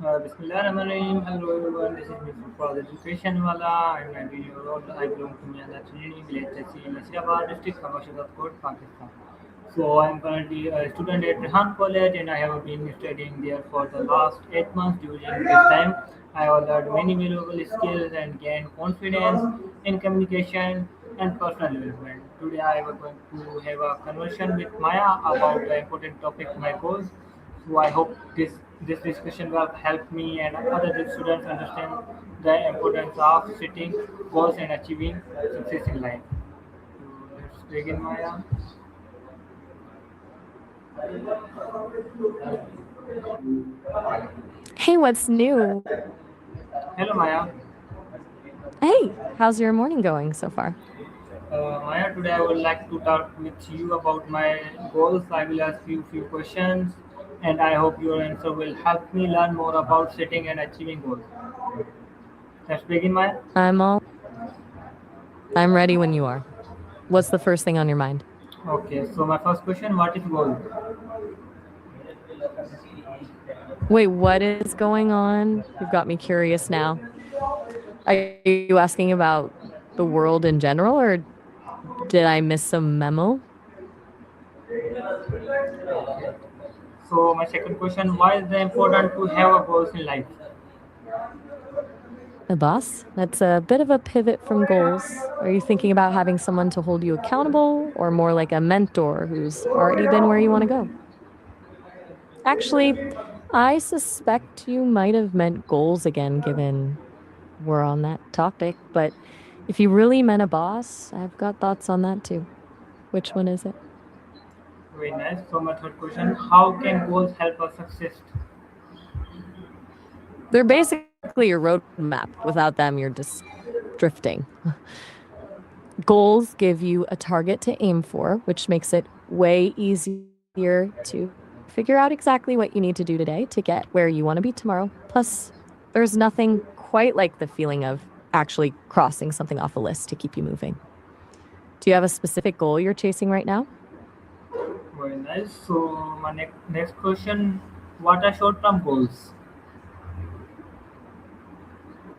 Bismillahirrahmanirrahim. Hello everyone, this is Mr. Sarfaraz EducationWala. I'm 19 years old. I belong to Myanmar village Tehsil in Naseerabad district, Commercial Code, Pakistan. So I'm currently a student at Rehan College and I have been studying there for the last 8 months. During this time, I have learned many valuable skills and gained confidence in communication and personal development. Today I am going to have a conversation with Maya about the important topic my goals. So I hope this discussion will help me and other students understand the importance of setting goals and achieving success in life. So let's begin, Maya. Hey, what's new? Hello, Maya. Hey, how's your morning going so far? Maya, today I would like to talk with you about my goals. I will ask you a few questions, and I hope your answer will help me learn more about setting and achieving goals. Let's begin, Maya. I'm all I'm ready when you are. What's the first thing on your mind? Okay, so my first question: what is goal? Wait, what is going on? You've got me curious now. Are you asking about the world in general, or did I miss some memo? So my second question: why is it important to have a goals in life? A boss? That's a bit of a pivot from goals. Are you thinking about having someone to hold you accountable, or more like a mentor who's already been where you want to go? Actually, I suspect you might have meant goals again, given we're on that topic, but if you really meant a boss, I've got thoughts on that too. Which one is it? Very nice. So my third question: how can goals help us succeed? They're basically your roadmap. Without them, you're just drifting. Goals give you a target to aim for, which makes it way easier to figure out exactly what you need to do today to get where you want to be tomorrow. Plus, there's nothing quite like the feeling of actually crossing something off a list to keep you moving. Do you have a specific goal you're chasing right now? Very nice. So my next question: what are short-term goals?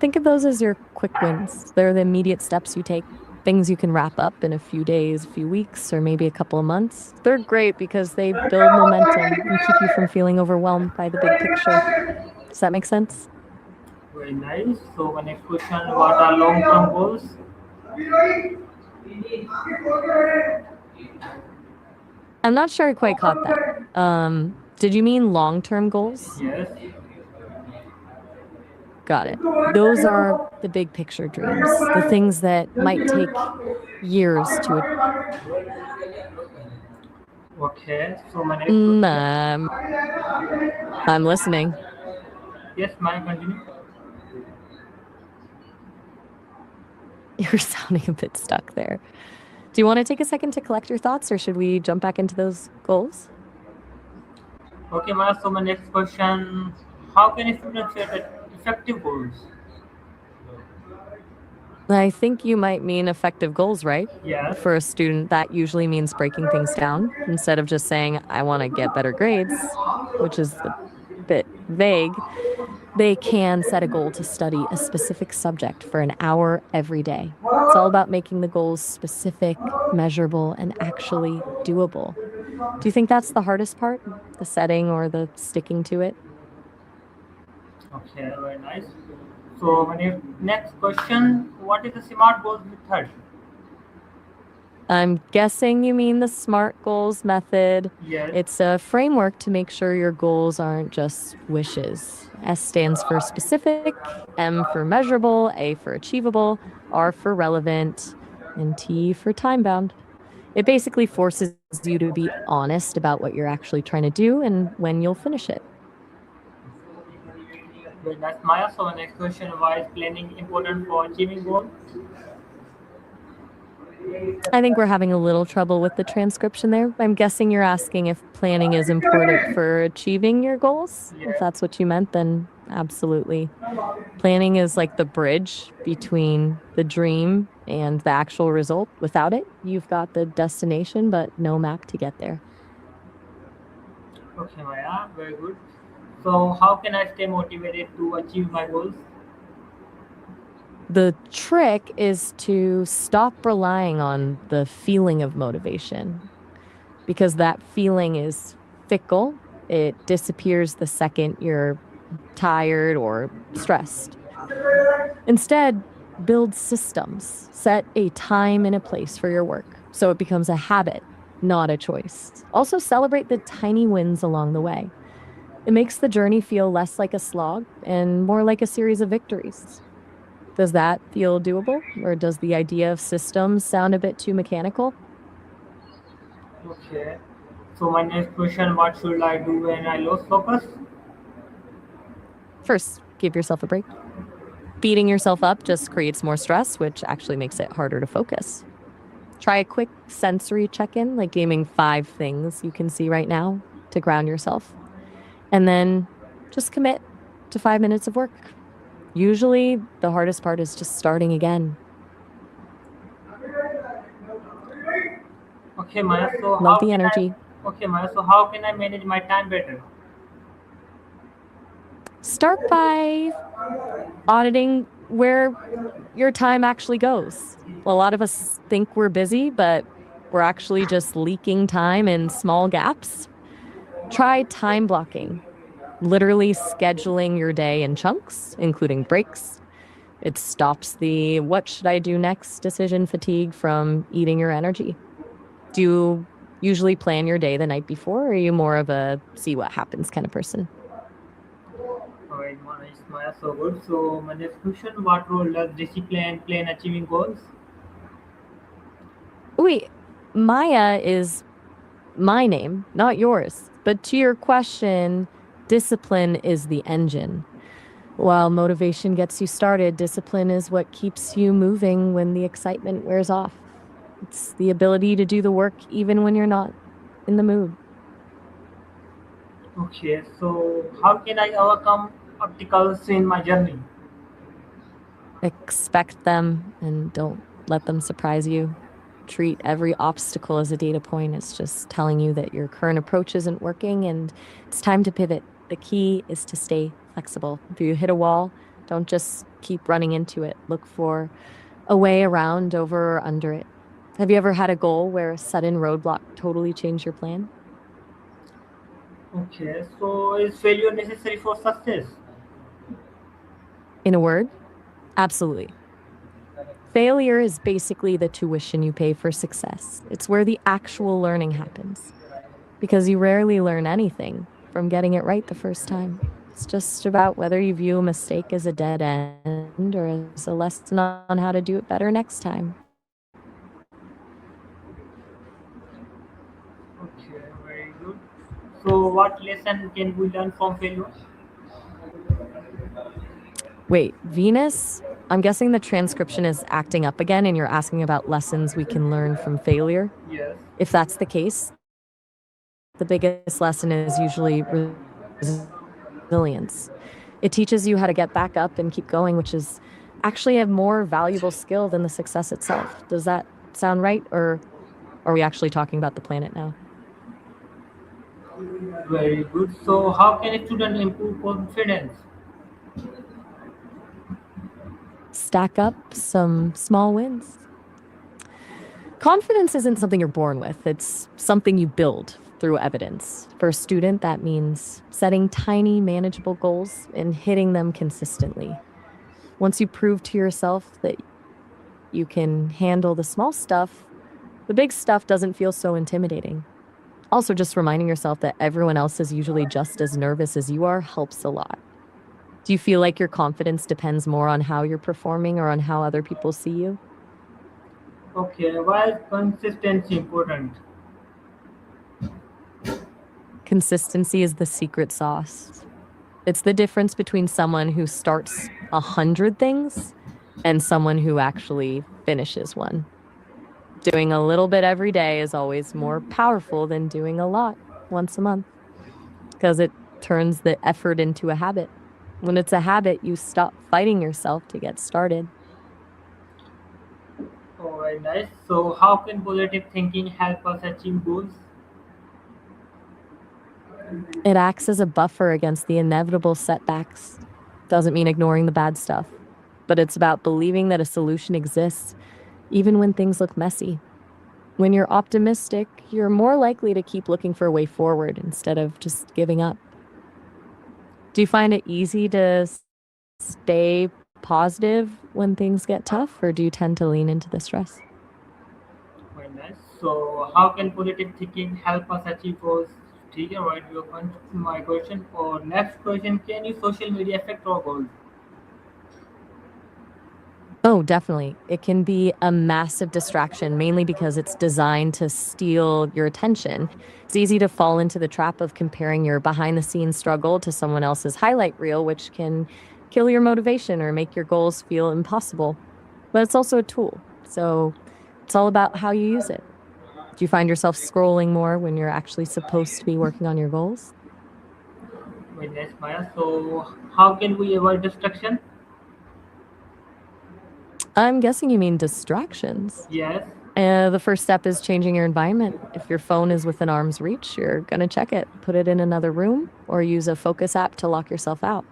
Think of those as your quick wins. They're the immediate steps you take, things you can wrap up in a few days, a few weeks, or maybe a couple of months. They're great because they build momentum and keep you from feeling overwhelmed by the big picture. Does that make sense? Very nice. So my next question: what are long-term goals? I'm not sure I quite caught that. Did you mean long term goals? Yes. Got it. Those are the big picture dreams, the things that might take years to. Okay. So my next Mm, question. um, I'm listening. Yes, Maya, continue. You're sounding a bit stuck there. Do you want to take a second to collect your thoughts, or should we jump back into those goals? Okay, Maya. So my next question: how can students set effective goals? I think you might mean effective goals, right? Yes. For a student, that usually means breaking things down instead of just saying, I want to get better grades, which is a bit vague. They can set a goal to study a specific subject for an hour every day. It's all about making the goals specific, measurable, and actually doable. Do you think that's the hardest part? The setting or the sticking to it? Okay, very nice. So my next question: what is the smart goals method? I'm guessing you mean the SMART goals method. Yes. It's a framework to make sure your goals aren't just wishes. S stands for specific, M for measurable, A for achievable, R for relevant, and T for time bound. It basically forces you to be honest about what you're actually trying to do and when you'll finish it. Very nice, Maya. So my next question: why is planning important for achieving goals? I think we're having a little trouble with the transcription there. I'm guessing you're asking if planning is important for achieving your goals. If Yes. that's what you meant, then absolutely. Planning is like the bridge between the dream and the actual result. Without it, you've got the destination, but no map to get there. Okay, Maya. Very good. So how can I stay motivated to achieve my goals? The trick is to stop relying on the feeling of motivation because that feeling is fickle. It disappears the second you're tired or stressed. Instead, build systems. Set a time and a place for your work so it becomes a habit, not a choice. Also, celebrate the tiny wins along the way. It makes the journey feel less like a slog and more like a series of victories. Does that feel doable? Or does the idea of systems sound a bit too mechanical? Okay. So my next question, what should I do when I lose focus? First, give yourself a break. Beating yourself up just creates more stress, which actually makes it harder to focus. Try a quick sensory check in, like naming 5 things you can see right now to ground yourself. And then just commit to 5 minutes of work. Usually, the hardest part is just starting again. Okay, Maya. So Love how the can I? energy. Okay, Maya. So how can I manage my time better? Start by auditing where your time actually goes. A lot of us think we're busy, but we're actually just leaking time in small gaps. Try time blocking, literally scheduling your day in chunks, including breaks. It stops the what should I do next decision fatigue from eating your energy. Do you usually plan your day the night before, or are you more of a see what happens kind of person? Alright, Maya. So good. So my next question, what role does discipline play in achieving goals? Wait, Maya is my name, not yours. But to your question, discipline is the engine. While motivation gets you started, discipline is what keeps you moving when the excitement wears off. It's the ability to do the work even when you're not in the mood. Okay, so how can I overcome obstacles in my journey? Expect them and don't let them surprise you. Treat every obstacle as a data point. It's just telling you that your current approach isn't working and it's time to pivot. The key is to stay flexible. If you hit a wall, don't just keep running into it. Look for a way around, over, or under it. Have you ever had a goal where a sudden roadblock totally changed your plan? Okay, so is failure necessary for success? In a word, absolutely. Failure is basically the tuition you pay for success. It's where the actual learning happens because you rarely learn anything from getting it right the first time. It's just about whether you view a mistake as a dead end or as a lesson on how to do it better next time. Okay, very good. So what lesson can we learn from failure? Wait, Venus? I'm guessing the transcription is acting up again and you're asking about lessons we can learn from failure. Yes. If that's the case, the biggest lesson is usually resilience. It teaches you how to get back up and keep going, which is actually a more valuable skill than the success itself. Does that sound right? Or are we actually talking about the planet now? Very good. So how can a student improve confidence? Stack up some small wins. Confidence isn't something you're born with, it's something you build through evidence. For a student, that means setting tiny, manageable goals and hitting them consistently. Once you prove to yourself that you can handle the small stuff, the big stuff doesn't feel so intimidating. Also, just reminding yourself that everyone else is usually just as nervous as you are helps a lot. Do you feel like your confidence depends more on how you're performing or on how other people see you? Okay, why is consistency important? Consistency is the secret sauce. It's the difference between someone who starts 100 things and someone who actually finishes one. Doing a little bit every day is always more powerful than doing a lot once a month because it turns the effort into a habit. When it's a habit, you stop fighting yourself to get started. Oh, very nice. So how can positive thinking help us achieve goals? It acts as a buffer against the inevitable setbacks. Doesn't mean ignoring the bad stuff, but it's about believing that a solution exists even when things look messy. When you're optimistic, you're more likely to keep looking for a way forward instead of just giving up. Do you find it easy to stay positive when things get tough, or do you tend to lean into the stress? Very nice. So, how can positive thinking help us achieve goals? ठीक है, right? My question. Or next question: can you social media affect our goals? Oh, definitely. It can be a massive distraction, mainly because it's designed to steal your attention. It's easy to fall into the trap of comparing your behind the scenes struggle to someone else's highlight reel, which can kill your motivation or make your goals feel impossible. But it's also a tool. So it's all about how you use it. Do you find yourself scrolling more when you're actually supposed to be working on your goals? Very nice, Maya. So, how can we avoid distraction? I'm guessing you mean distractions. Yes. The first step is changing your environment. If your phone is within arm's reach, you're going to check it, put it in another room, or use a focus app to lock yourself out.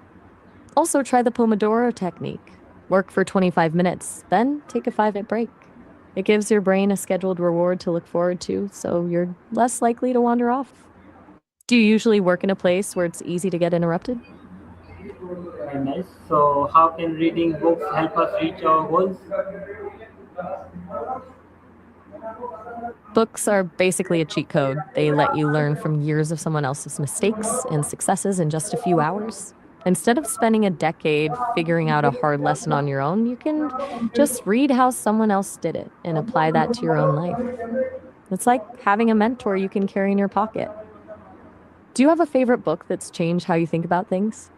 Also, try the Pomodoro technique. Work for 25 minutes, then take a 5 minute break. It gives your brain a scheduled reward to look forward to, so you're less likely to wander off. Do you usually work in a place where it's easy to get interrupted? Very nice. So, how can reading books help us reach our goals? Books are basically a cheat code. They let you learn from years of someone else's mistakes and successes in just a few hours. Instead of spending a decade figuring out a hard lesson on your own, you can just read how someone else did it and apply that to your own life. It's like having a mentor you can carry in your pocket. Do you have a favorite book that's changed how you think about things?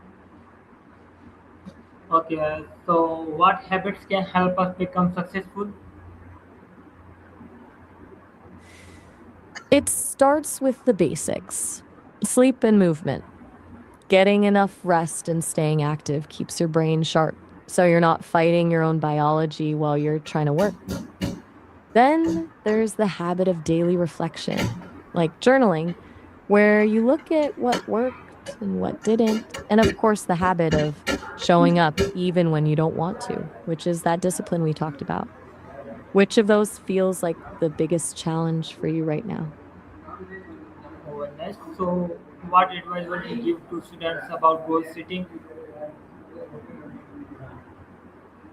Okay. So, what habits can help us become successful? It starts with the basics: sleep and movement. Getting enough rest and staying active keeps your brain sharp, so you're not fighting your own biology while you're trying to work. Then there's the habit of daily reflection, like journaling, where you look at what worked and what didn't. And of course, the habit of showing up even when you don't want to, which is that discipline we talked about. Which of those feels like the biggest challenge for you right now? Oh, very nice. So, what advice would you give to students about goal setting?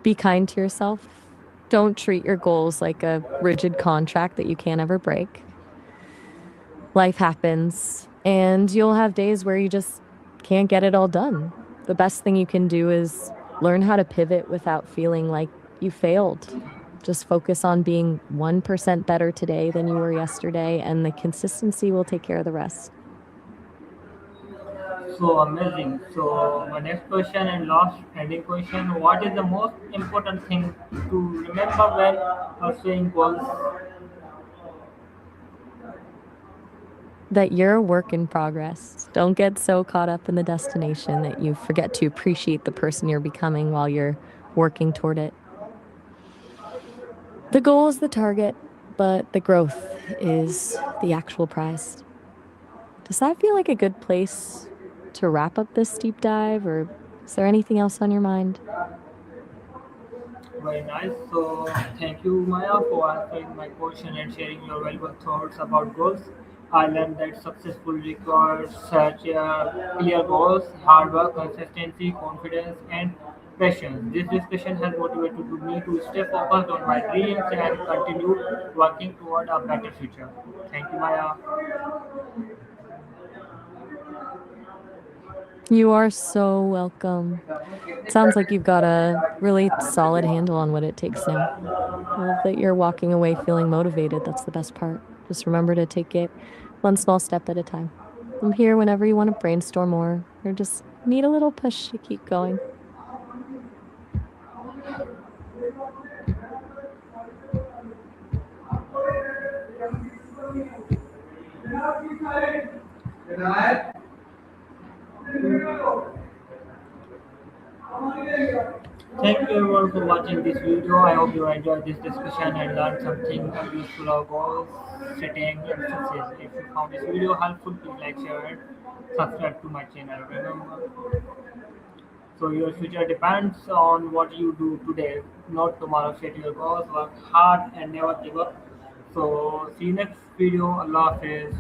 Be kind to yourself. Don't treat your goals like a rigid contract that you can't ever break. Life happens, and you'll have days where you just can't get it all done. The best thing you can do is learn how to pivot without feeling like you failed. Just focus on being 1% better today than you were yesterday, and the consistency will take care of the rest. So amazing. So my next question and last ending question: what is the most important thing to remember when pursuing goals? That you're a work in progress. Don't get so caught up in the destination that you forget to appreciate the person you're becoming while you're working toward it. The goal is the target, but the growth is the actual prize. Does that feel like a good place to wrap up this deep dive, or is there anything else on your mind? Very nice. So thank you, Maya, for answering my question and sharing your valuable thoughts about goals. I learned that successful requires such clear goals, hard work, consistency, confidence, and passion. This discussion has motivated me to stay focused on my dreams and continue working toward a better future. Thank you, Maya. You are so welcome. Sounds like you've got a really solid handle on what it takes now. I love that you're walking away feeling motivated. That's the best part. Just remember to take it one small step at a time. I'm here whenever you want to brainstorm more or just need a little push to keep going. Thank you everyone for watching this video. I hope you enjoyed this discussion and learned something useful about goals, setting, and success. If you found this video helpful, please like, share, and subscribe to my channel. Remember, so your future depends on what you do today, not tomorrow. Set your goals, work hard, and never give up. So see you next video. Allah Hafiz.